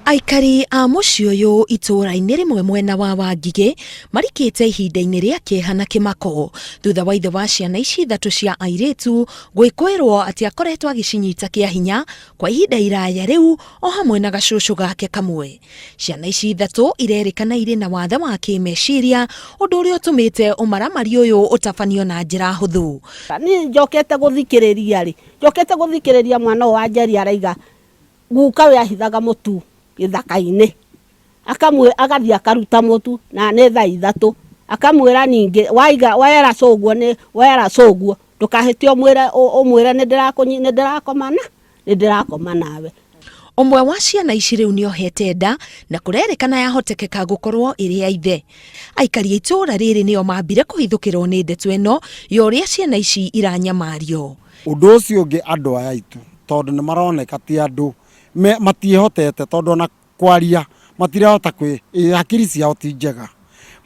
Aikari a muciĩ ũyũ itũũra-inĩ rĩmwe mwena wa Wangige marikĩte ihinda-inĩ rĩa kĩeha na kĩmako thutha wa ithe wa ciana ici ithatu cia airĩtu gwĩkũĩrwo atĩ akoretwo agĩcinyita kĩa hinya kwa ihinda iraya rĩu o hamwe na gacucu gake kamwe. Ciana ici ithatu irerĩkana irĩ na wathe wa kĩmeciria, ũndũ ũrĩa ũtũmĩte ũmaramari ũyũ ũtabanio na njĩra hũthũ. Niĩ njokete gũthikĩrĩria mwana wa Njeri araiga guka we ahithaga mũtu gĩthaka-inĩ, agathiĩ akaruta mũtu na nĩ thaa ithatu, akamwĩra ningĩ wera cũguo ndũkahĩtie ũmwĩre nĩndĩrakoma nawe. Ũmwe wa ciana ici rĩu nĩohete nda na kũrerĩkana yahotekeka gũkorwo ĩrĩ ya ithe. Aikari a itũũra rĩrĩ nĩo mambire kũhithũkĩrwo nĩ ndeto ĩno ya ũrĩa ciana ici iranyamario. Ũndũ ũcio ũngĩ andũ aya aitũ tondũ nĩ maroneka ti andũ matiĩhotete, tondũ na kwaria matirahota hakiri ciao ti njega.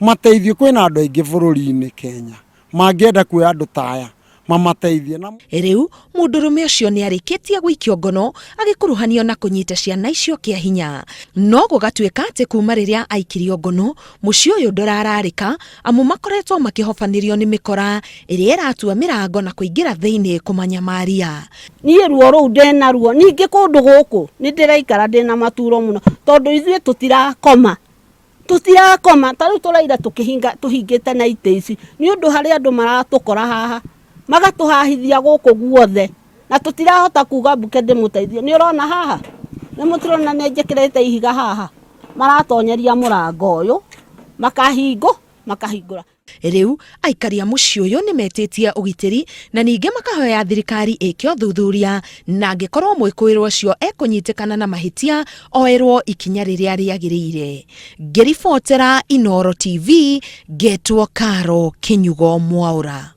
Mateithio kwĩna andũ aingĩ bũrũri-inĩ Kenya mangĩenda kuoya andũ taya mamateithie. Rĩu mũndũ rume ũcio nĩarĩkĩtie gũikio ngono agĩkuruhanio na kũnyita ciana icio kĩa hinya, no gũgatuĩka atĩ kuma rĩrĩa aikirio ngono mũciĩ ũyũ ndũrararĩka amu makoretwo makĩhobanĩrio nĩ mĩkora ĩrĩa ĩratua mĩrango na kũingĩra thĩinĩ kũmanyamaria. Niĩ ruo rũu ndĩna ruo, ningĩ kũndũ gũkũ nĩndĩraikara ndĩna maturo mũno tondũ ithuĩ tũtirakoma tarĩu tũraira tũhingĩte na itĩ ici nĩ ũndũ harĩ andũ maratũkora haha magatũhahithia gũkũ guothe na tũtirahota kuga mbuke ndĩmũteithie. Nĩ ũrona haha nĩmũtirona nĩnjĩkĩrĩte ihiga haha, maratonyeria mũrango ũyũ makahingũra. Rĩu aikari a mũciĩ ũyũ nĩmetĩtie ũgitĩri na ningĩ makahoya thirikari ĩke ũthuthuria na angĩkorwo mwĩkũĩrwo ũcio ekũnyitĩkana na mahĩtia oerwo ikinya rĩrĩa rĩagĩrĩire. Ngĩribotera Inooro TV, ngetwo Karo Kinyugo Mwaura.